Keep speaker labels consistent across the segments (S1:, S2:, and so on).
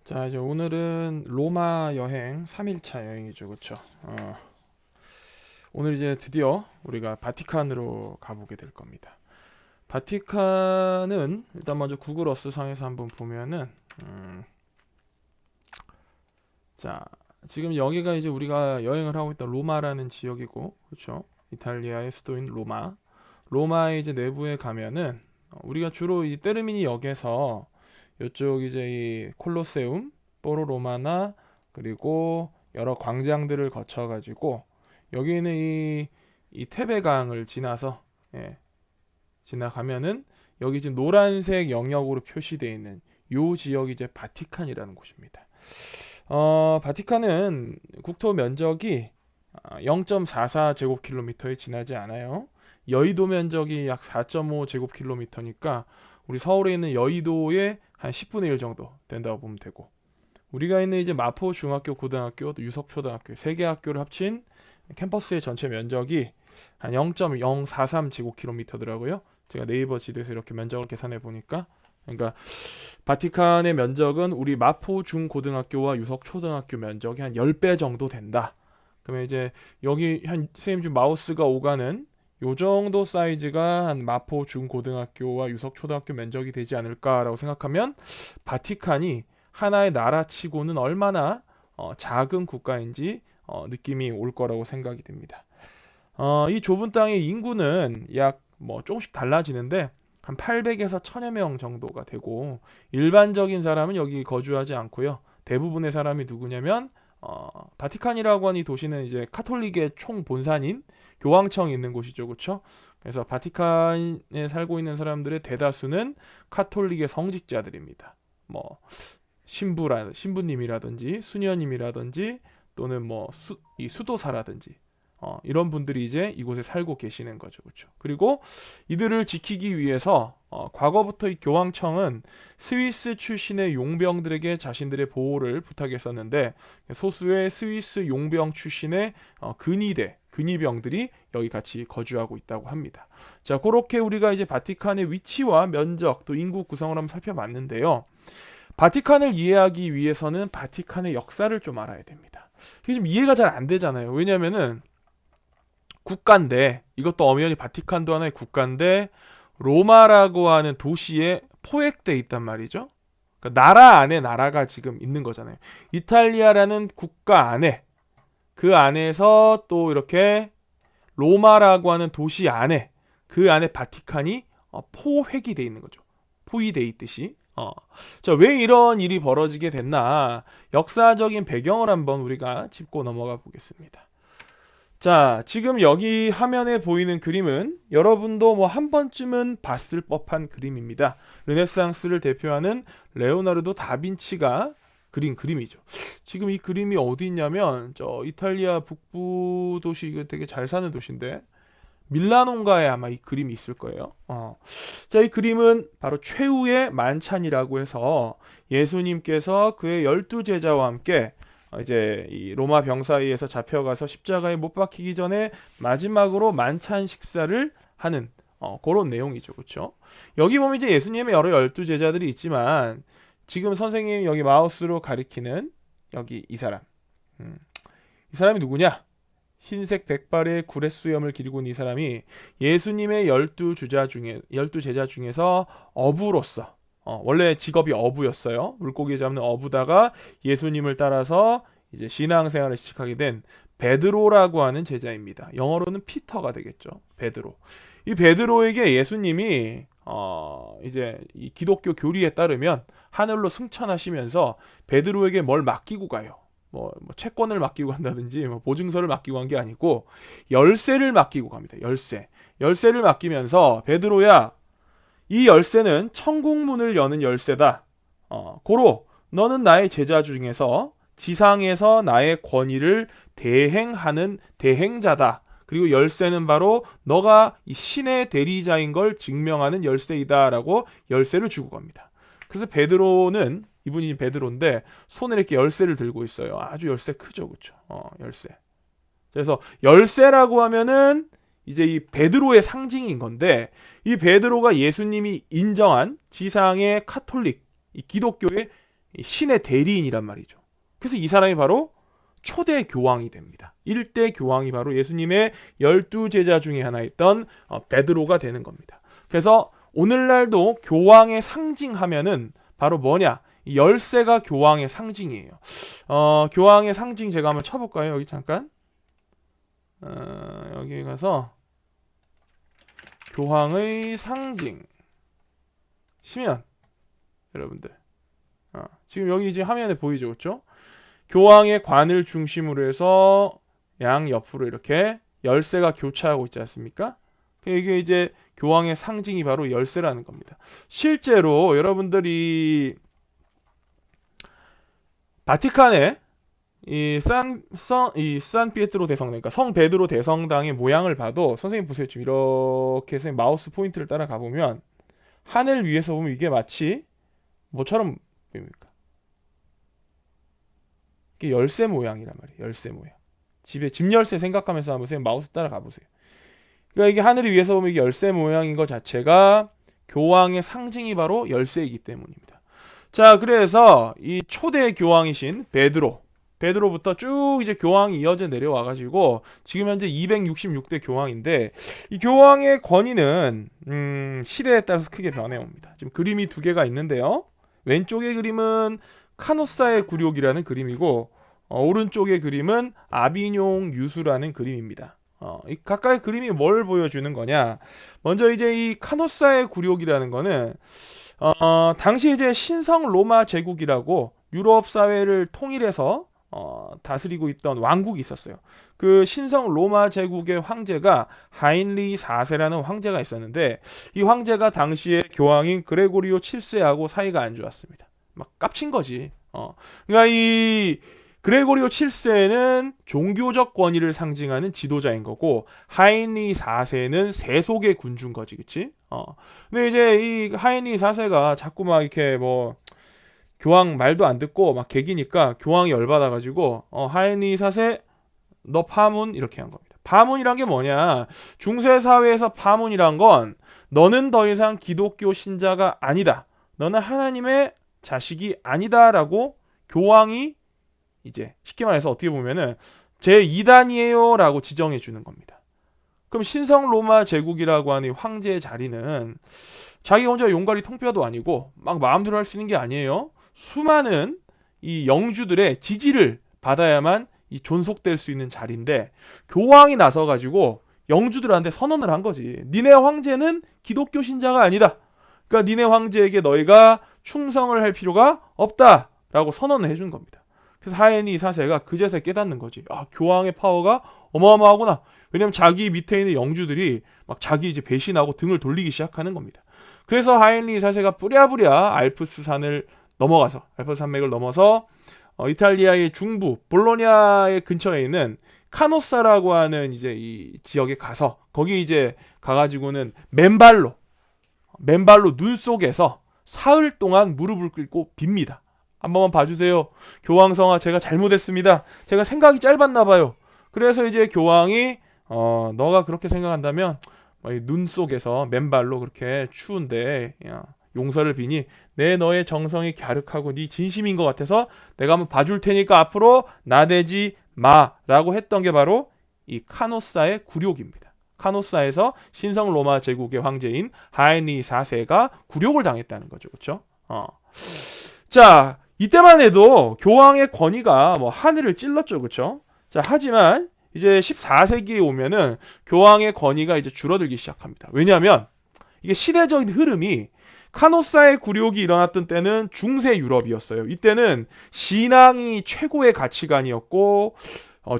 S1: 자, 이제 오늘은 로마 여행 3일차 여행이죠. 그쵸? 오늘 이제 드디어 우리가 바티칸으로 가보게 될 겁니다. 바티칸은 일단 먼저 구글 어스상에서 한번 보면은 자, 지금 여기가 이제 우리가 여행을 하고 있던 로마라는 지역이고, 그쵸? 이탈리아의 수도인 로마. 로마의 이제 내부에 가면은 우리가 주로 이 테르미니 역에서 이쪽 이제 이 콜로세움, 포로 로마나 그리고 여러 광장들을 거쳐 가지고 여기는 이 테베강을 지나서 지나가면은 여기 지금 노란색 영역으로 표시되어 있는 요 지역이 이제 바티칸이라는 곳입니다. 바티칸은 국토 면적이 0.44제곱킬로미터에 지나지 않아요. 여의도 면적이 약 4.5제곱킬로미터니까 우리 서울에 있는 여의도의 한 10분의 1 정도 된다고 보면 되고, 우리가 있는 이제 마포 중학교, 고등학교, 또 유석 초등학교 세 개 학교를 합친 캠퍼스의 전체 면적이 한 0.043제곱킬로미터더라고요. 제가 네이버 지도에서 이렇게 면적을 계산해 보니까, 그러니까 바티칸의 면적은 우리 마포 중고등학교와 유석 초등학교 면적이 한 10배 정도 된다. 그러면 이제 여기 한 선생님 지금 마우스가 오가는 요 정도 사이즈가 한 마포 중고등학교와 유석 초등학교 면적이 되지 않을까라고 생각하면 바티칸이 하나의 나라치고는 얼마나 작은 국가인지 느낌이 올 거라고 생각이 됩니다. 이 좁은 땅의 인구는 약 뭐 조금씩 달라지는데 한 800에서 1000여 명 정도가 되고, 일반적인 사람은 여기 거주하지 않고요. 대부분의 사람이 누구냐면 바티칸이라고 하는 이 도시는 이제 카톨릭의 총 본산인 교황청이 있는 곳이죠, 그렇죠? 그래서 바티칸에 살고 있는 사람들의 대다수는 카톨릭의 성직자들입니다. 뭐 신부님이라든지 수녀님이라든지 또는 뭐 이 수도사라든지 이런 분들이 이제 이곳에 살고 계시는 거죠, 그렇죠? 그리고 이들을 지키기 위해서 과거부터 이 교황청은 스위스 출신의 용병들에게 자신들의 보호를 부탁했었는데, 소수의 스위스 용병 출신의 근위병들이 여기 같이 거주하고 있다고 합니다. 자, 그렇게 우리가 이제 바티칸의 위치와 면적 또 인구 구성을 한번 살펴봤는데요. 바티칸을 이해하기 위해서는 바티칸의 역사를 좀 알아야 됩니다. 이게 좀 이해가 잘 안 되잖아요. 왜냐면은 국가인데, 이것도 엄연히 바티칸도 하나의 국가인데 로마라고 하는 도시에 포획돼 있단 말이죠. 그러니까 나라 안에 나라가 지금 있는 거잖아요. 이탈리아라는 국가 안에, 그 안에서 또 이렇게 로마라고 하는 도시 안에, 그 안에 바티칸이 포획이 돼 있는 거죠. 포위돼 있듯이. 자, 왜 이런 일이 벌어지게 됐나? 역사적인 배경을 한번 우리가 짚고 넘어가 보겠습니다. 자, 지금 여기 화면에 보이는 그림은 여러분도 뭐 한 번쯤은 봤을 법한 그림입니다. 르네상스를 대표하는 레오나르도 다빈치가 그린 그림이죠. 지금 이 그림이 어디 있냐면 저 이탈리아 북부 도시, 이거 되게 잘 사는 도시인데 밀라노인가에 아마 이 그림이 있을 거예요. 자, 이 그림은 바로 최후의 만찬이라고 해서 예수님께서 그의 12제자와 함께 이제 이 로마 병사에 의해서 잡혀가서 십자가에 못 박히기 전에 마지막으로 만찬 식사를 하는 그런 내용이죠. 그렇죠? 여기 보면 이제 예수님의 여러 12제자들이 있지만, 지금 선생님이 여기 마우스로 가리키는 여기 이 사람. 이 사람이 누구냐? 흰색 백발의 구렛 수염을 기르고 있는 이 사람이 예수님의 12제자 중에서 어부로서, 원래 직업이 어부였어요. 물고기 잡는 어부다가 예수님을 따라서 이제 신앙생활을 시작하게 된 베드로라고 하는 제자입니다. 영어로는 피터가 되겠죠. 베드로. 이 베드로에게 예수님이 이제 이 기독교 교리에 따르면 하늘로 승천하시면서 베드로에게 뭘 맡기고 가요. 뭐 채권을 맡기고 간다든지 뭐 보증서를 맡기고 간 게 아니고 열쇠를 맡기고 갑니다. 열쇠를 맡기면서 베드로야, 이 열쇠는 천국문을 여는 열쇠다. 고로 너는 나의 제자 중에서 지상에서 나의 권위를 대행하는 대행자다. 그리고 열쇠는 바로 너가 이 신의 대리자인 걸 증명하는 열쇠이다라고 열쇠를 주고 갑니다. 그래서 베드로는, 이분이 지금 베드로인데 손에 이렇게 열쇠를 들고 있어요. 아주 열쇠 크죠, 그렇죠? 열쇠. 그래서 열쇠라고 하면은 이제 이 베드로의 상징인 건데, 이 베드로가 예수님이 인정한 지상의 카톨릭, 이 기독교의 신의 대리인이란 말이죠. 그래서 이 사람이 바로 초대 교황이 됩니다. 1대 교황이 바로 예수님의 12제자 중에 하나였던 베드로가 되는 겁니다. 그래서 오늘날도 교황의 상징하면은 바로 뭐냐? 열쇠가 교황의 상징이에요. 교황의 상징 제가 한번 쳐볼까요? 여기 잠깐. 여기 가서 교황의 상징 치면 여러분들 지금 여기 이제 화면에 보이죠, 그렇죠? 교황의 관을 중심으로 해서 양 옆으로 이렇게 열쇠가 교차하고 있지 않습니까? 이게 이제 교황의 상징이 바로 열쇠라는 겁니다. 실제로 여러분들이 바티칸에 산 피에트로 대성당, 그러니까 성 베드로 대성당의 모양을 봐도 선생님 보세요. 지금 이렇게 해서 마우스 포인트를 따라가 보면 하늘 위에서 보면 이게 마치 뭐처럼 보입니까? 이게 열쇠 모양이란 말이에요. 열쇠 모양. 집 열쇠 생각하면서 한번 선생님 마우스 따라가 보세요. 그러니까 이게 하늘 위에서 보면 이게 열쇠 모양인 것 자체가 교황의 상징이 바로 열쇠이기 때문입니다. 자, 그래서 이 초대 교황이신 베드로부터 쭉 이제 교황이 이어져 내려와가지고 지금 현재 266대 교황인데 이 교황의 권위는 시대에 따라서 크게 변해옵니다. 지금 그림이 두 개가 있는데요. 왼쪽의 그림은 카노사의 굴욕이라는 그림이고 오른쪽의 그림은 아비뇽 유수라는 그림입니다. 이 각각의 그림이 뭘 보여주는 거냐? 먼저 이제 이 카노사의 굴욕이라는 거는 당시 이제 신성 로마 제국이라고 유럽 사회를 통일해서 다스리고 있던 왕국이 있었어요. 그 신성 로마 제국의 황제가 하인리 4세라는 황제가 있었는데 이 황제가 당시에 교황인 그레고리오 7세하고 사이가 안 좋았습니다. 막 깝친 거지. 그러니까 이 그레고리오 7세는 종교적 권위를 상징하는 지도자인 거고 하인리 4세는 세속의 군주인 거지, 그치? 근데 이제 이 하인리 4세가 자꾸 막 이렇게 뭐 교황 말도 안 듣고 막 개기니까 교황이 열받아가지고 하인리 4세 너 파문 이렇게 한 겁니다. 파문이란 게 뭐냐? 중세 사회에서 파문이란 건 너는 더 이상 기독교 신자가 아니다. 너는 하나님의 자식이 아니다라고 교황이 이제 쉽게 말해서 어떻게 보면은 제 2단이에요 라고 지정해 주는 겁니다. 그럼 신성 로마 제국이라고 하는 황제의 자리는 자기 혼자 용가리 통뼈도 아니고 막 마음대로 할 수 있는 게 아니에요. 수많은 이 영주들의 지지를 받아야만 이 존속될 수 있는 자리인데 교황이 나서 가지고 영주들한테 선언을 한 거지. 니네 황제는 기독교 신자가 아니다. 그러니까 니네 황제에게 너희가 충성을 할 필요가 없다라고 선언을 해준 겁니다. 그래서 하인리 4세가 그제서 깨닫는 거지. 교황의 파워가 어마어마하구나. 왜냐면 자기 밑에 있는 영주들이 막 자기 이제 배신하고 등을 돌리기 시작하는 겁니다. 그래서 하인리 4세가 뿌랴뿌랴 알프스 산맥을 넘어서 이탈리아의 중부 볼로냐의 근처에 있는 카노사라고 하는 이제 이 지역에 가서 거기 이제 가가지고는 맨발로 눈 속에서 사흘 동안 무릎을 꿇고 빕니다. 한 번만 봐주세요. 교황성아, 제가 잘못했습니다. 제가 생각이 짧았나 봐요. 그래서 이제 교황이 너가 그렇게 생각한다면 눈 속에서 맨발로 그렇게 추운데 용서를 비니 내 너의 정성이 갸륵하고 네 진심인 것 같아서 내가 한번 봐줄 테니까 앞으로 나대지 마라고 했던 게 바로 이 카노사의 굴욕입니다. 카노사에서 신성 로마 제국의 황제인 하인리 4세가 굴욕을 당했다는 거죠. 그렇죠? 자, 이때만 해도 교황의 권위가 뭐 하늘을 찔렀죠. 그렇죠? 자, 하지만 이제 14세기에 오면은 교황의 권위가 이제 줄어들기 시작합니다. 왜냐하면 이게 시대적인 흐름이 카노사의 굴욕이 일어났던 때는 중세 유럽이었어요. 이때는 신앙이 최고의 가치관이었고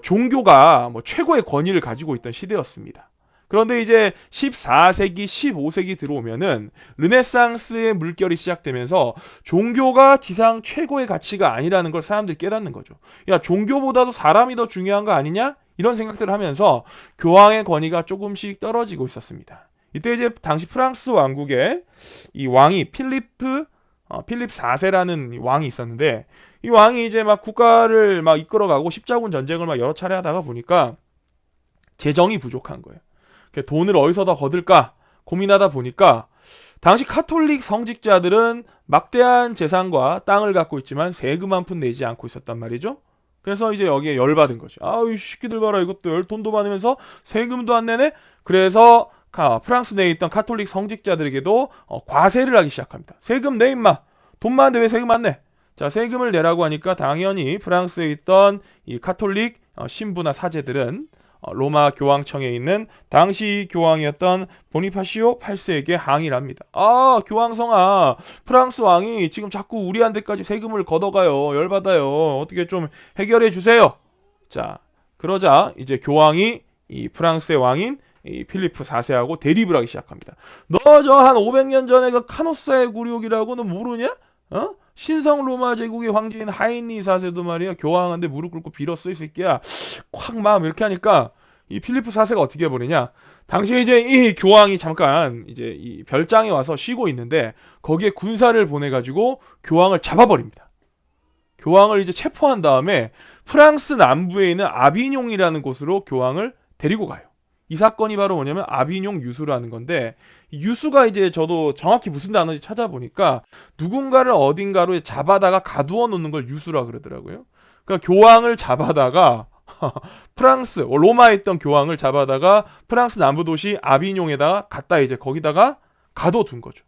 S1: 종교가 뭐 최고의 권위를 가지고 있던 시대였습니다. 그런데 이제 14세기, 15세기 들어오면은 르네상스의 물결이 시작되면서 종교가 지상 최고의 가치가 아니라는 걸 사람들이 깨닫는 거죠. 야, 종교보다도 사람이 더 중요한 거 아니냐? 이런 생각들을 하면서 교황의 권위가 조금씩 떨어지고 있었습니다. 이때 이제 당시 프랑스 왕국의 이 왕이 필립 4세라는 왕이 있었는데 이 왕이 이제 막 국가를 막 이끌어가고 십자군 전쟁을 막 여러 차례 하다가 보니까 재정이 부족한 거예요. 돈을 어디서 더 거둘까 고민하다 보니까 당시 카톨릭 성직자들은 막대한 재산과 땅을 갖고 있지만 세금 한 푼 내지 않고 있었단 말이죠. 그래서 이제 여기에 열받은 거죠. 이 새끼들 봐라, 이것들 돈도 많으면서 세금도 안 내네. 그래서 프랑스 내에 있던 카톨릭 성직자들에게도 과세를 하기 시작합니다. 세금 내 임마. 돈 많은데 왜 세금 안 내? 자, 세금을 내라고 하니까 당연히 프랑스에 있던 이 카톨릭 신부나 사제들은 로마 교황청에 있는 당시 교황이었던 보니파시오 8세에게 항의를 합니다. 교황성아, 프랑스 왕이 지금 자꾸 우리한테까지 세금을 걷어가요. 열받아요. 어떻게 좀 해결해 주세요. 자, 그러자 이제 교황이 이 프랑스의 왕인 이 필리프 4세하고 대립을 하기 시작합니다. 너 저 한 500년 전에 그 카노사의 굴욕이라고는 모르냐? 신성 로마 제국의 황제인 하인리 4세도 말이야 교황한테 무릎 꿇고 빌었어, 이 새끼야. 콱 마음 이렇게 하니까 이 필리프 4세가 어떻게 해버리냐? 당시에 이제 이 교황이 잠깐 이제 이 별장에 와서 쉬고 있는데 거기에 군사를 보내가지고 교황을 잡아버립니다. 교황을 이제 체포한 다음에 프랑스 남부에 있는 아비뇽이라는 곳으로 교황을 데리고 가요. 이 사건이 바로 뭐냐면 아비뇽 유수라는 건데, 유수가 이제 저도 정확히 무슨 단어인지 찾아보니까 누군가를 어딘가로 잡아다가 가두어 놓는 걸 유수라 그러더라고요. 그러니까 교황을 잡아다가 프랑스 로마에 있던 교황을 잡아다가 프랑스 남부 도시 아비뇽에다가 갖다 이제 거기다가 가둬둔 거죠.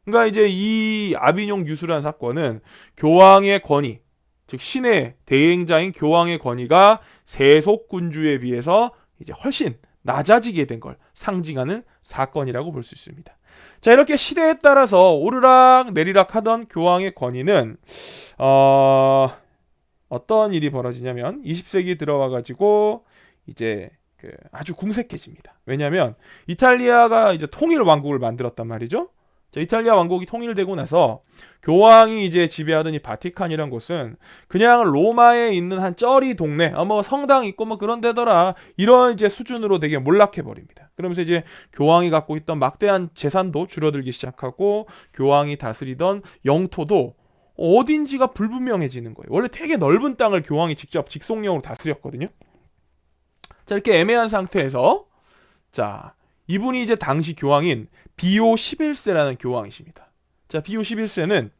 S1: 그러니까 이제 이 아비뇽 유수라는 사건은 교황의 권위, 즉 신의 대행자인 교황의 권위가 세속 군주에 비해서 이제 훨씬 낮아지게 된 걸 상징하는 사건이라고 볼 수 있습니다. 자, 이렇게 시대에 따라서 오르락 내리락 하던 교황의 권위는 어떤 일이 벌어지냐면 20세기 들어와 가지고 이제 아주 궁색해집니다. 왜냐하면 이탈리아가 이제 통일 왕국을 만들었단 말이죠. 자, 이탈리아 왕국이 통일되고 나서 교황이 이제 지배하던 이 바티칸이란 곳은 그냥 로마에 있는 한 쩌리 동네, 뭐 성당 있고 뭐 그런 데더라, 이런 이제 수준으로 되게 몰락해 버립니다. 그러면서 이제 교황이 갖고 있던 막대한 재산도 줄어들기 시작하고 교황이 다스리던 영토도 어딘지가 불분명해지는 거예요. 원래 되게 넓은 땅을 교황이 직접 직속력으로 다스렸거든요. 자, 이렇게 애매한 상태에서 자, 이분이 이제 당시 교황인 비오 11세라는 교황이십니다. 자, 비오 11세는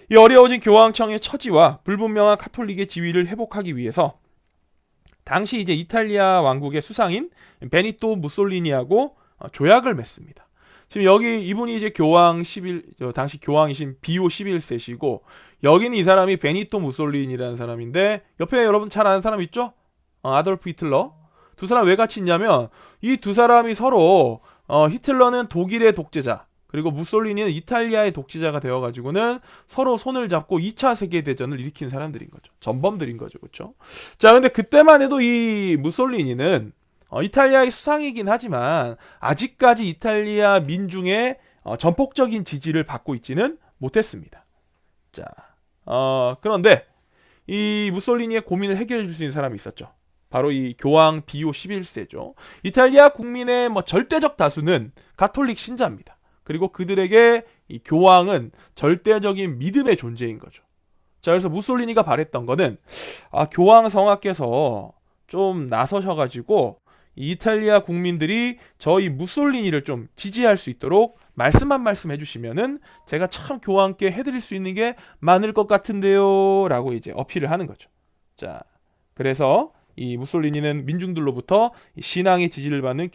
S1: 이 어려워진 교황청의 처지와 불분명한 카톨릭의 지위를 회복하기 위해서 당시 이제 이탈리아 왕국의 수상인 베니토 무솔리니하고 조약을 맺습니다. 지금 여기 이분이 이제 당시 교황이신 비오 11세시고, 여기는 이 사람이 베니토 무솔리니라는 사람인데, 옆에 여러분 잘 아는 사람 있죠? 아돌프 히틀러. 두 사람 왜 같이 있냐면 이 두 사람이 서로 히틀러는 독일의 독재자, 그리고 무솔리니는 이탈리아의 독재자가 되어가지고는 서로 손을 잡고 2차 세계대전을 일으킨 사람들인 거죠. 전범들인 거죠. 그렇죠? 자, 근데 그때만 해도 이 무솔리니는 이탈리아의 수상이긴 하지만 아직까지 이탈리아 민중의 전폭적인 지지를 받고 있지는 못했습니다. 자, 그런데 이 무솔리니의 고민을 해결해 줄 수 있는 사람이 있었죠. 바로 이 교황 비오 11세죠. 이탈리아 국민의 절대적 다수는 가톨릭 신자입니다. 그리고 그들에게 이 교황은 절대적인 믿음의 존재인 거죠. 자, 그래서 무솔리니가 바랬던 거는 교황 성하께서 좀 나서셔가지고 이탈리아 국민들이 저희 무솔리니를 좀 지지할 수 있도록 말씀 한 말씀 해주시면은 제가 참 교황께 해드릴 수 있는 게 많을 것 같은데요 라고 이제 어필을 하는 거죠. 자, 그래서 이 무솔리니는 민중들로부터 신앙의 지지를 받는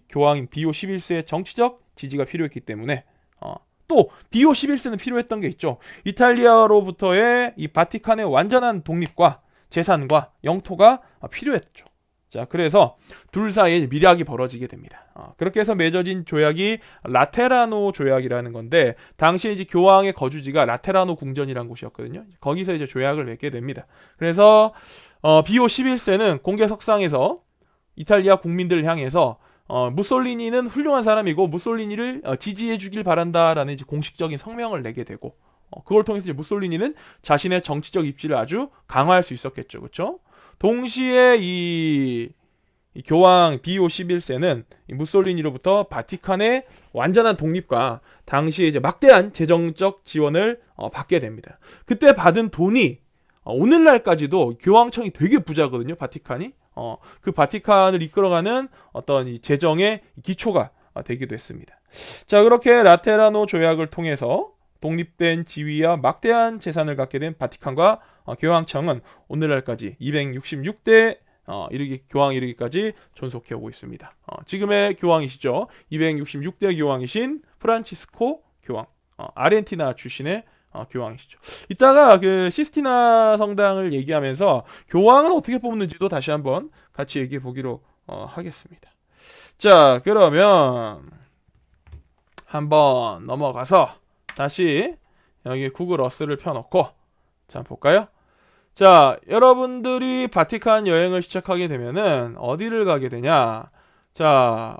S1: 교황인 비오 11세의 정치적 지지가 필요했기 때문에 또 비오 11세는 필요했던 게 있죠. 이탈리아로부터의 이 바티칸의 완전한 독립과 재산과 영토가 필요했죠. 자, 그래서 둘 사이에 밀약이 벌어지게 됩니다. 그렇게 해서 맺어진 조약이 라테라노 조약이라는 건데, 당시에 이제 교황의 거주지가 라테라노 궁전이라는 곳이었거든요. 거기서 이제 조약을 맺게 됩니다. 그래서 비오 11세는 공개 석상에서 이탈리아 국민들을 향해서 무솔리니는 훌륭한 사람이고 무솔리니를 지지해 주길 바란다라는 이제 공식적인 성명을 내게 되고, 그걸 통해서 이제 무솔리니는 자신의 정치적 입지를 아주 강화할 수 있었겠죠. 그렇죠? 동시에 이 교황 비오 11세는 무솔리니로부터 바티칸의 완전한 독립과 당시에 이제 막대한 재정적 지원을 받게 됩니다. 그때 받은 돈이 오늘날까지도 교황청이 되게 부자거든요. 바티칸이. 그 바티칸을 이끌어가는 어떤 이 재정의 기초가 되기도 했습니다. 자, 그렇게 라테라노 조약을 통해서 독립된 지위와 막대한 재산을 갖게 된 바티칸과 교황청은 오늘날까지 266대 교황 이르기까지 존속해 오고 있습니다. 지금의 교황이시죠. 266대 교황이신 프란치스코 교황, 아르헨티나 출신의 교황이시죠. 이따가 그 시스티나 성당을 얘기하면서 교황을 어떻게 뽑는지도 다시 한번 같이 얘기해 보기로 하겠습니다. 자, 그러면 한번 넘어가서 다시 여기 구글 어스를 펴놓고 자, 볼까요? 자, 여러분들이 바티칸 여행을 시작하게 되면은 어디를 가게 되냐? 자,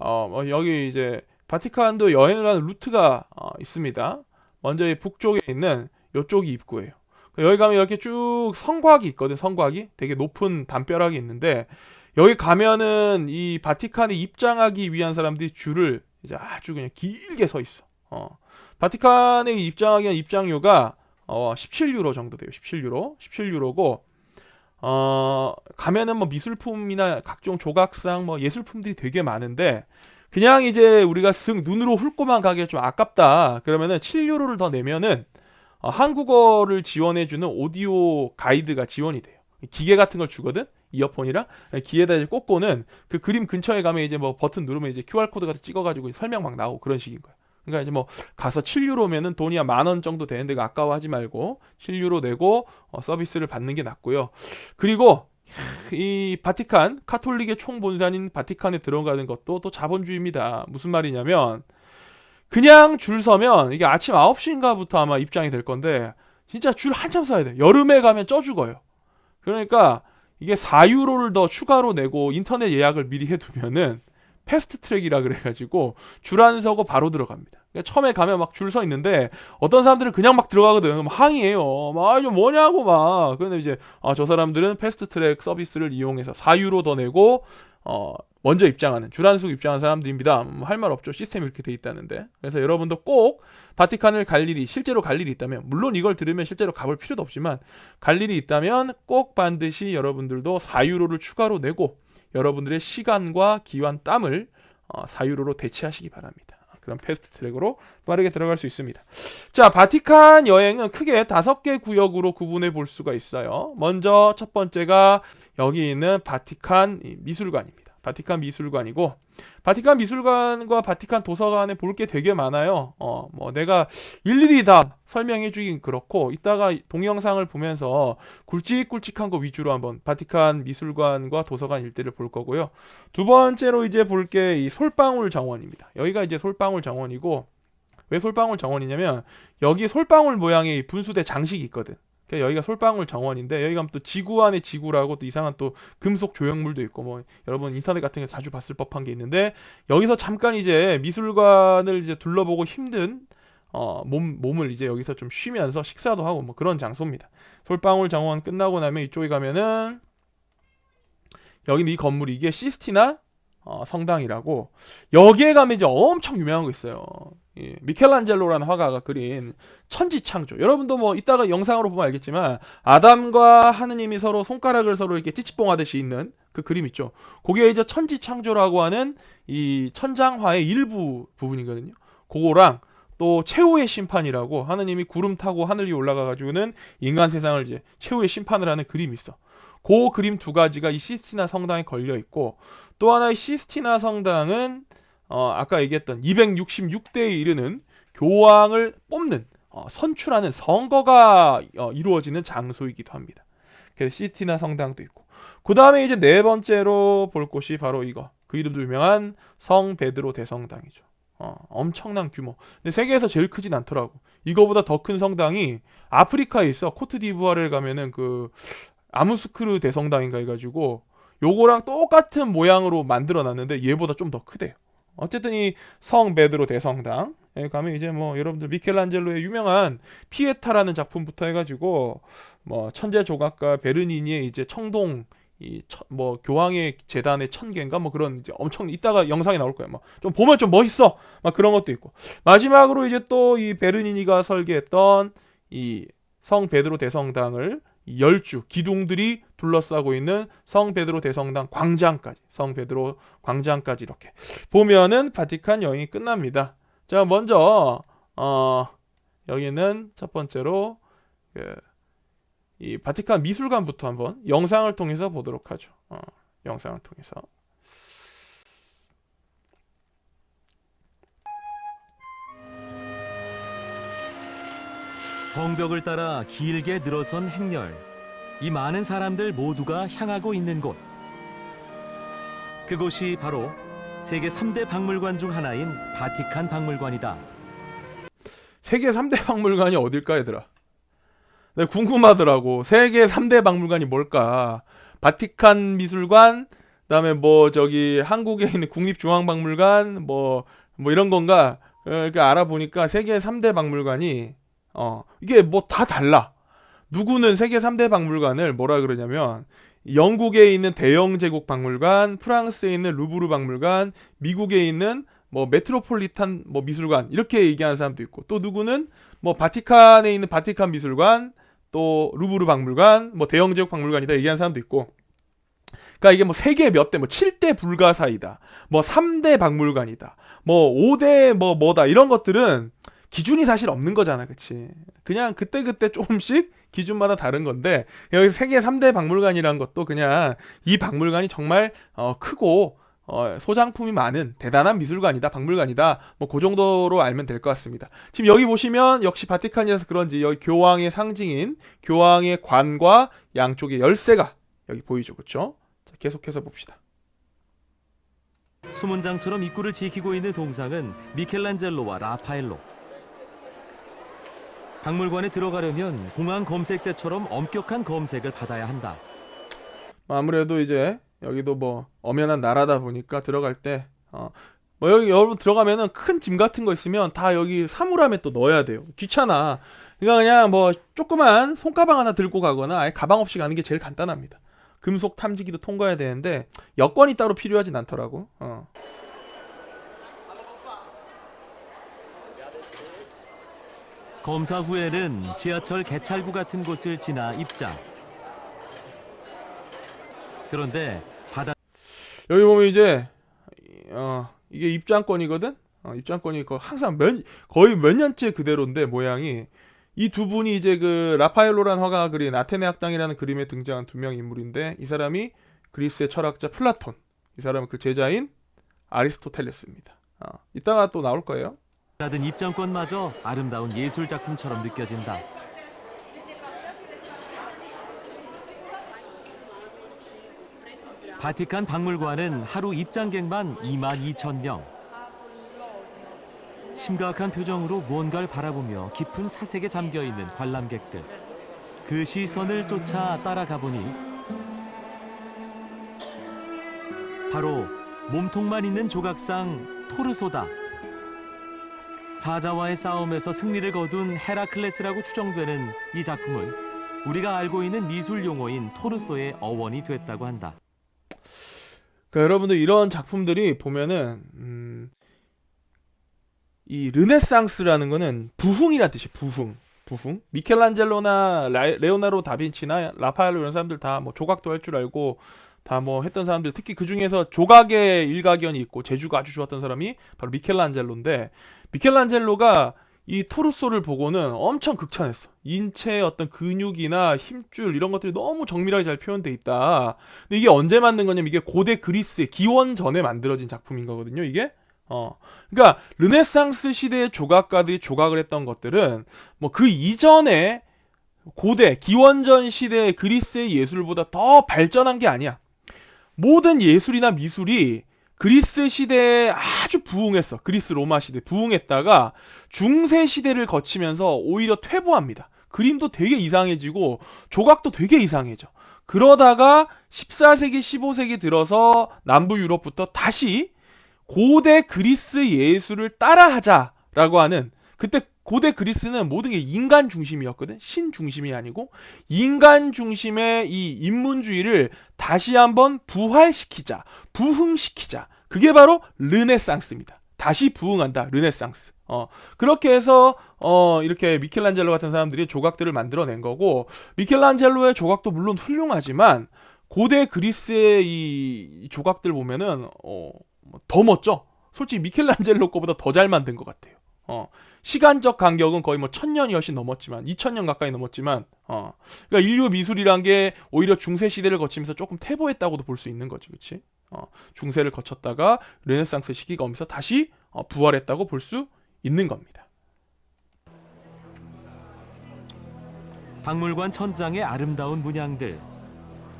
S1: 여기 이제 바티칸도 여행을 하는 루트가 있습니다. 먼저 이 북쪽에 있는 이쪽이 입구예요. 여기 가면 이렇게 쭉 성곽이 있거든. 성곽이 되게 높은 담벼락이 있는데 여기 가면은 이 바티칸에 입장하기 위한 사람들이 줄을 이제 아주 그냥 길게 서 있어. 바티칸에 입장하기 위한 입장료가 17유로 정도 돼요. 17유로. 17유로고 가면은 뭐 미술품이나 각종 조각상 뭐 예술품들이 되게 많은데 그냥 이제 우리가 눈으로 훑고만 가기에 좀 아깝다. 그러면은 7유로를 더 내면은 한국어를 지원해주는 오디오 가이드가 지원이 돼요. 기계 같은 걸 주거든. 이어폰이랑 귀에다 이제 꽂고는 그 그림 근처에 가면 이제 뭐 버튼 누르면 이제 QR 코드 같은 찍어가지고 설명 막 나오고 그런 식인 거야. 그러니까 이제 뭐 가서 7유로면은 돈이 한 10,000원 정도 되는데 아까워하지 말고 7유로 내고 서비스를 받는 게 낫고요. 그리고 이 바티칸 카톨릭의 총본산인 바티칸에 들어가는 것도 또 자본주의입니다. 무슨 말이냐면 그냥 줄 서면 이게 아침 9시인가부터 아마 입장이 될 건데 진짜 줄 한참 서야 돼. 여름에 가면 쪄 죽어요. 그러니까 이게 4유로를 더 추가로 내고 인터넷 예약을 미리 해두면은 패스트 트랙이라 그래가지고 줄 안 서고 바로 들어갑니다. 그러니까 처음에 가면 막 줄 서 있는데 어떤 사람들은 그냥 막 들어가거든. 막 항의해요. 막 이거 뭐냐고 막. 그런데 이제 저 사람들은 패스트 트랙 서비스를 이용해서 4유로 더 내고 먼저 입장하는 줄 안 서고 입장한 사람들입니다. 할 말 없죠. 시스템이 이렇게 돼 있다는데. 그래서 여러분도 꼭 바티칸을 갈 일이 실제로 갈 일이 있다면 물론 이걸 들으면 실제로 가볼 필요도 없지만 갈 일이 있다면 꼭 반드시 여러분들도 4유로를 추가로 내고 여러분들의 시간과 기관 땀을 4유로로 대체하시기 바랍니다. 그럼 패스트 트랙으로 빠르게 들어갈 수 있습니다. 자, 바티칸 여행은 크게 5개 구역으로 구분해 볼 수가 있어요. 먼저 첫 번째가 여기 있는 바티칸 미술관입니다. 바티칸 미술관이고 바티칸 미술관과 바티칸 도서관에 볼 게 되게 많아요. 뭐 내가 일일이 다 설명해 주긴 그렇고 이따가 동영상을 보면서 굵직굵직한 거 위주로 한번 바티칸 미술관과 도서관 일대를 볼 거고요. 두 번째로 이제 볼 게 이 솔방울 정원입니다. 여기가 이제 솔방울 정원이고 왜 솔방울 정원이냐면 여기 솔방울 모양의 분수대 장식이 있거든. 그러니까 여기가 솔방울 정원인데 여기 가면 또 지구 안에 지구라고 또 이상한 또 금속 조형물도 있고 뭐 여러분 인터넷 같은 게 자주 봤을 법한 게 있는데 여기서 잠깐 이제 미술관을 이제 둘러보고 힘든 몸을 이제 여기서 좀 쉬면서 식사도 하고 뭐 그런 장소입니다. 솔방울 정원 끝나고 나면 이쪽에 가면은 여기는 이 건물이 이게 시스티나 성당이라고 여기에 가면 이제 엄청 유명한 거 있어요. 미켈란젤로라는 화가가 그린 천지창조. 여러분도 뭐 이따가 영상으로 보면 알겠지만 아담과 하느님이 서로 손가락을 서로 이렇게 찌찌뽕 하듯이 있는 그 그림 있죠. 그게 이제 천지창조라고 하는 이 천장화의 일부 부분이거든요. 그거랑 또 최후의 심판이라고 하느님이 구름 타고 하늘 위에 올라가 가지고는 인간 세상을 이제 최후의 심판을 하는 그림이 있어. 그 그림 두 가지가 이 시스티나 성당에 걸려 있고 또 하나의 시스티나 성당은 아까 얘기했던 266대에 이르는 교황을 뽑는 선출하는 선거가 이루어지는 장소이기도 합니다. 그래서 시스티나 성당도 있고 그 다음에 이제 네 번째로 볼 곳이 바로 이거 그 이름도 유명한 성 베드로 대성당이죠. 엄청난 규모. 근데 세계에서 제일 크진 않더라고. 이거보다 더 큰 성당이 아프리카에 있어. 코트디부아르에 가면은 그 아무스크르 대성당인가 해가지고 요거랑 똑같은 모양으로 만들어 놨는데 얘보다 좀 더 크대요. 어쨌든 이 성 베드로 대성당에 가면 이제 뭐 여러분들 미켈란젤로의 유명한 피에타라는 작품부터 해가지고 뭐 천재 조각가 베르니니의 이제 청동 뭐 교황의 재단의 천개인가 뭐 그런 이제 엄청 이따가 영상이 나올 거예요. 뭐 좀 보면 좀 멋있어. 막 그런 것도 있고 마지막으로 이제 또 이 베르니니가 설계했던 이 성 베드로 대성당을 열주 기둥들이 둘러싸고 있는 성 베드로 대성당 광장까지 성 베드로 광장까지 이렇게 보면은 바티칸 여행이 끝납니다. 자, 먼저 여기는 첫 번째로 이 바티칸 미술관부터 한번 영상을 통해서 보도록 하죠. 영상을 통해서.
S2: 성벽을 따라 길게 늘어선 행렬. 이 많은 사람들 모두가 향하고 있는 곳. 그곳이 바로 세계 3대 박물관 중 하나인 바티칸 박물관이다.
S1: 세계 3대 박물관이 어딜까, 얘들아? 내가 궁금하더라고. 세계 3대 박물관이 뭘까? 바티칸 미술관, 그다음에 뭐 저기 한국에 있는 국립중앙박물관, 뭐 이런 건가? 이렇게 알아보니까 세계 3대 박물관이 이게 뭐 다 달라. 누구는 세계 3대 박물관을 뭐라 그러냐면 영국에 있는 대영 제국 박물관, 프랑스에 있는 루브르 박물관, 미국에 있는 뭐 메트로폴리탄 뭐 미술관 이렇게 얘기하는 사람도 있고, 또 누구는 뭐 바티칸에 있는 바티칸 미술관, 또 루브르 박물관, 뭐 대영 제국 박물관이다 얘기하는 사람도 있고. 그러니까 이게 뭐 세계 몇 대, 뭐 7대 불가사이다, 뭐 3대 박물관이다, 뭐 5대 뭐다 이런 것들은 기준이 사실 없는 거잖아, 그치? 그냥 그때그때 조금씩 기준마다 다른 건데, 여기 세계 3대 박물관이라는 것도 그냥 이 박물관이 정말 크고 소장품이 많은 대단한 미술관이다, 박물관이다, 뭐 그 정도로 알면 될 것 같습니다. 지금 여기 보시면 역시 바티칸이라서 그런지 여기 교황의 상징인 교황의 관과 양쪽에 열쇠가 여기 보이죠, 그렇죠? 자, 계속해서 봅시다.
S2: 수문장처럼 입구를 지키고 있는 동상은 미켈란젤로와 라파엘로. 박물관에 들어가려면 공항 검색 때처럼 엄격한 검색을 받아야 한다.
S1: 아무래도 이제 여기도 뭐 엄연한 나라다 보니까 들어갈 때 뭐 여기 여러분 들어가면은 큰 짐 같은 거 있으면 다 여기 사물함에 또 넣어야 돼요. 귀찮아. 그러니까 그냥 뭐 조그만 손가방 하나 들고 가거나 아예 가방 없이 가는 게 제일 간단합니다. 금속 탐지기도 통과해야 되는데 여권이 따로 필요하진 않더라고.
S2: 검사 후에는 지하철 개찰구 같은 곳을 지나 입장. 그런데
S1: 여기 보면 이제 이게 입장권이거든. 입장권이 항상 거의 몇 년째 그대로인데 모양이, 이 두 분이 이제 그 라파엘로란 화가가 그린 아테네 학당이라는 그림에 등장한 두 명 인물인데, 이 사람이 그리스의 철학자 플라톤, 이 사람은 그 제자인 아리스토텔레스입니다. 이따가 또 나올 거예요.
S2: 받은 입장권마저 아름다운 예술 작품처럼 느껴진다. 바티칸 박물관은 하루 입장객만 22,000명. 심각한 표정으로 무언가를 바라보며 깊은 사색에 잠겨있는 관람객들. 그 시선을 쫓아 따라가 보니 바로 몸통만 있는 조각상 토르소다. 사자와의 싸움에서 승리를 거둔 헤라클레스라고 추정되는 이 작품은 우리가 알고 있는 미술 용어인 토르소의 어원이 됐다고 한다.
S1: 그러니까 여러분들 이런 작품들이 보면은 이 르네상스라는 거는 부흥이란 뜻이에요. 부흥. 미켈란젤로나 레오나르도 다빈치나 라파엘로 이런 사람들 다 뭐 조각도 할 줄 알고 다 뭐 했던 사람들, 특히 그 중에서 조각의 일가견이 있고 재주가 아주 좋았던 사람이 바로 미켈란젤로인데, 미켈란젤로가 이 토르소를 보고는 엄청 극찬했어. 인체의 어떤 근육이나 힘줄 이런 것들이 너무 정밀하게 잘 표현돼 있다. 근데 이게 언제 만든 거냐면 이게 고대 그리스의 기원 전에 만들어진 작품인 거거든요, 이게. 그러니까 르네상스 시대의 조각가들이 조각을 했던 것들은 뭐 그 이전에 고대 기원전 시대의 그리스의 예술보다 더 발전한 게 아니야. 모든 예술이나 미술이 그리스 시대에 아주 부흥했어. 그리스 로마 시대 부흥했다가 중세 시대를 거치면서 오히려 퇴보합니다. 그림도 되게 이상해지고 조각도 되게 이상해져. 그러다가 14세기 15세기 들어서 남부 유럽부터 다시 고대 그리스 예술을 따라하자라고 하는, 그때 고대 그리스는 모든 게 인간 중심이었거든. 신 중심이 아니고 인간 중심의 이 인문주의를 다시 한번 부활시키자, 부흥시키자. 그게 바로 르네상스입니다. 다시 부흥한다, 르네상스. 그렇게 해서 이렇게 미켈란젤로 같은 사람들이 조각들을 만들어낸 거고, 미켈란젤로의 조각도 물론 훌륭하지만 고대 그리스의 이 조각들 보면은 더 멋져. 솔직히 미켈란젤로 거보다 더 잘 만든 것 같아요. 시간적 간격은 거의 뭐 1000년이 훨씬 넘었지만 2000년 가까이 넘었지만 그러니까 인류 미술이란 게 오히려 중세 시대를 거치면서 조금 퇴보했다고도 볼 수 있는 거지, 그렇지? 중세를 거쳤다가 르네상스 시기가 오면서 다시 부활했다고 볼 수 있는 겁니다.
S2: 박물관 천장의 아름다운 문양들.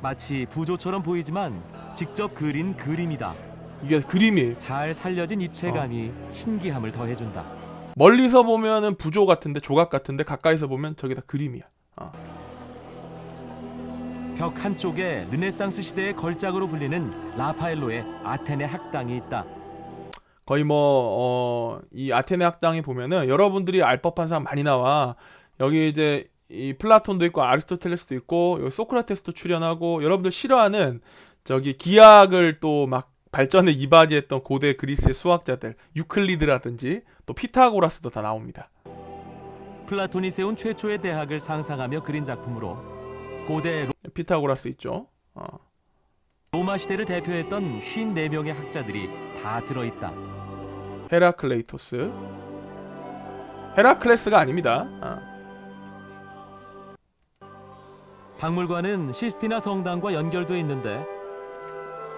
S2: 마치 부조처럼 보이지만 직접 그린 그림이다.
S1: 이게 그림이에요.
S2: 잘 살려진 입체감이 신기함을 더해준다.
S1: 멀리서 보면은 부조 같은데, 조각 같은데, 가까이서 보면 저게 다 그림이야.
S2: 벽 한쪽에 르네상스 시대의 걸작으로 불리는 라파엘로의 아테네 학당이 있다.
S1: 거의 뭐 이 아테네 학당에 보면은 여러분들이 알 법한 사람 많이 나와. 여기 이제 이 플라톤도 있고 아리스토텔레스도 있고 여기 소크라테스도 출연하고, 여러분들 싫어하는 저기 기하학을 또 막 발전에 이바지했던 고대 그리스의 수학자들 유클리드라든지 또 피타고라스도 다 나옵니다.
S2: 플라톤이 세운 최초의 대학을 상상하며 그린 작품으로 고대
S1: 피타고라스 있죠.
S2: 로마 시대를 대표했던 54명의 학자들이 다 들어있다.
S1: 헤라클레이토스, 헤라클레스가 아닙니다.
S2: 박물관은 시스티나 성당과 연결돼 있는데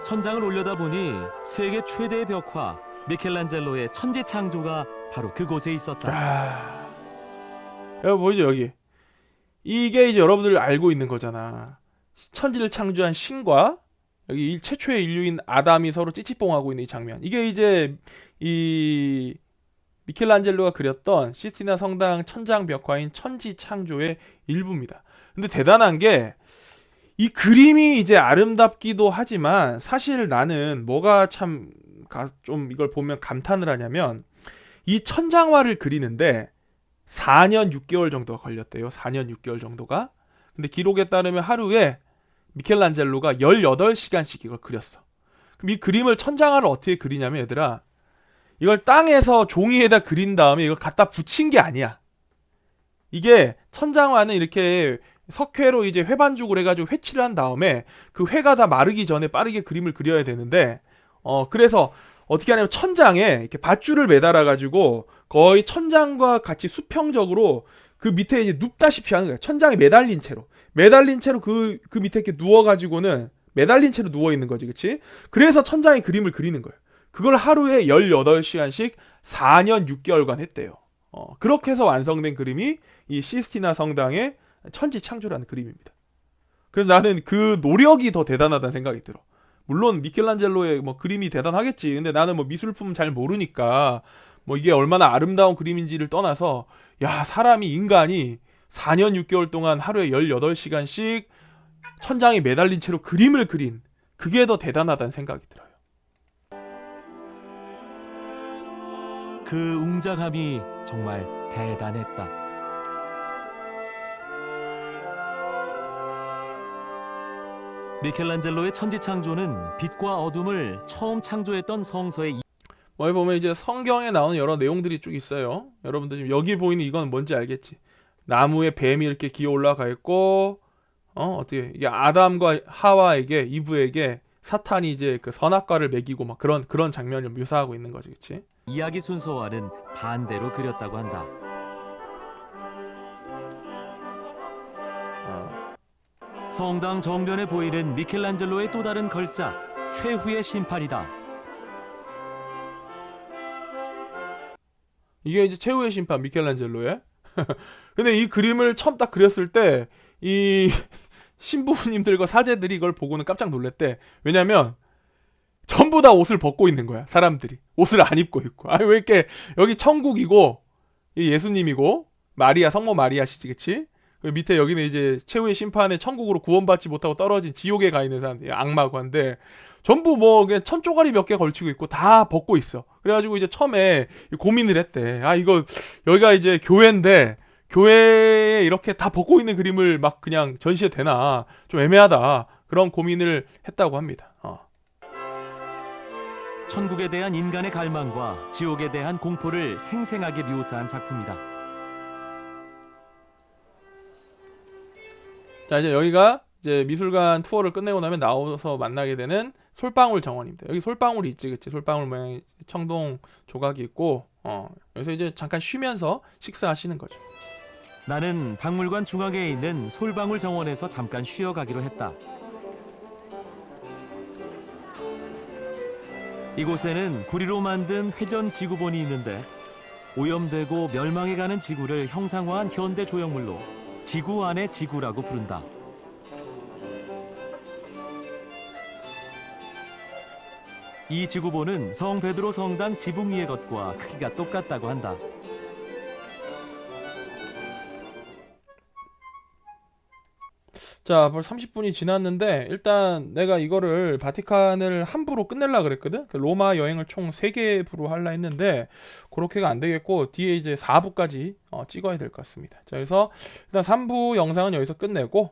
S2: 천장을 올려다보니 세계 최대의 벽화 미켈란젤로의 천지창조가 바로 그곳에 있었다.
S1: 여기 보이죠, 여기. 이게 이제 여러분들이 알고 있는 거잖아. 천지를 창조한 신과 여기 최초의 인류인 아담이 서로 찌찌뽕하고 있는 이 장면. 이게 이제 이 미켈란젤로가 그렸던 시스티나 성당 천장 벽화인 천지창조의 일부입니다. 근데 대단한 게 이 그림이 이제 아름답기도 하지만 사실 나는 뭐가 참 좀 이걸 보면 감탄을 하냐면, 이 천장화를 그리는데 4년 6개월 정도가 걸렸대요. 4년 6개월 정도가. 근데 기록에 따르면 하루에 미켈란젤로가 18시간씩 이걸 그렸어. 그럼 이 그림을 천장화를 어떻게 그리냐면, 얘들아, 이걸 땅에서 종이에다 그린 다음에 이걸 갖다 붙인 게 아니야. 이게 천장화는 이렇게 석회로 이제 회반죽을 해가지고 회칠을 한 다음에 그 회가 다 마르기 전에 빠르게 그림을 그려야 되는데, 그래서 어떻게 하냐면 천장에 이렇게 밧줄을 매달아가지고 거의 천장과 같이 수평적으로 그 밑에 이제 눕다시피 하는 거야. 천장에 매달린 채로 그 밑에 이렇게 누워가지고는 매달린 채로 누워 있는 거지, 그렇지? 그래서 천장에 그림을 그리는 거예요. 그걸 하루에 18시간씩 4년 6개월간 했대요. 그렇게 해서 완성된 그림이 이 시스티나 성당의 천지창조라는 그림입니다. 그래서 나는 그 노력이 더 대단하다는 생각이 들어. 물론 미켈란젤로의 뭐 그림이 대단하겠지. 근데 나는 뭐 미술품 잘 모르니까 뭐 이게 얼마나 아름다운 그림인지를 떠나서, 야, 인간이 4년 6개월 동안 하루에 18시간씩 천장에 매달린 채로 그림을 그린, 그게 더 대단하다는 생각이 들어요.
S2: 그 웅장함이 정말 대단했다. 미켈란젤로의 천지창조는 빛과 어둠을 처음 창조했던 성서의
S1: 여기 보면 이제 성경에 나오는 여러 내용들이 쭉 있어요. 여러분들 지금 여기 보이는 이건 뭔지 알겠지? 나무에 뱀이 이렇게 기어 올라가 있고, 어떻게 이게 아담과 하와에게, 이브에게 사탄이 이제 그 선악과를 먹이고 막 그런 장면을 묘사하고 있는 거지, 그렇지?
S2: 이야기 순서와는 반대로 그렸다고 한다. 성당 정면에 보이는 미켈란젤로의 또 다른 걸작, 최후의 심판이다.
S1: 이게 이제 최후의 심판, 미켈란젤로의. 근데 이 그림을 처음 딱 그렸을 때 이 신부님들과 사제들이 이걸 보고는 깜짝 놀랐대. 왜냐면 전부 다 옷을 벗고 있는 거야. 사람들이 옷을 안 입고 있고. 아니, 왜 이렇게, 여기 천국이고 이 예수님이고 마리아, 성모 마리아시지, 그치? 밑에 여기는 이제 최후의 심판에 천국으로 구원받지 못하고 떨어진 지옥에 가 있는 사람들, 악마관데 전부 뭐 그냥 천조가리 몇 개 걸치고 있고 다 벗고 있어. 그래가지고 이제 처음에 고민을 했대. 아, 이거 여기가 이제 교회인데 교회에 이렇게 다 벗고 있는 그림을 막 그냥 전시해 되나, 좀 애매하다, 그런 고민을 했다고 합니다.
S2: 천국에 대한 인간의 갈망과 지옥에 대한 공포를 생생하게 묘사한 작품이다.
S1: 자, 이제 여기가 이제 미술관 투어를 끝내고 나면 나와서 만나게 되는 솔방울 정원입니다. 여기 솔방울이 있지, 그치? 솔방울 모양의 청동 조각이 있고, 그래서 이제 잠깐 쉬면서 식사하시는 거죠.
S2: 나는 박물관 중앙에 있는 솔방울 정원에서 잠깐 쉬어가기로 했다. 이곳에는 구리로 만든 회전 지구본이 있는데 오염되고 멸망해가는 지구를 형상화한 현대 조형물로 지구 안의 지구라고 부른다. 이 지구본은 성 베드로 성당 지붕 위의 것과 크기가 똑같다고 한다.
S1: 자, 벌써 30분이 지났는데 일단 내가 이거를 바티칸을 한 부로 끝내려 그랬거든. 그 로마 여행을 총 3개 부로 하려 했는데 그렇게가 안 되겠고 뒤에 이제 4부까지 찍어야 될 것 같습니다. 자, 그래서 일단 3부 영상은 여기서 끝내고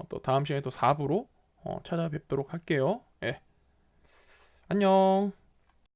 S1: 또 다음 시간에 또 4부로 찾아뵙도록 할게요. 예. 안녕.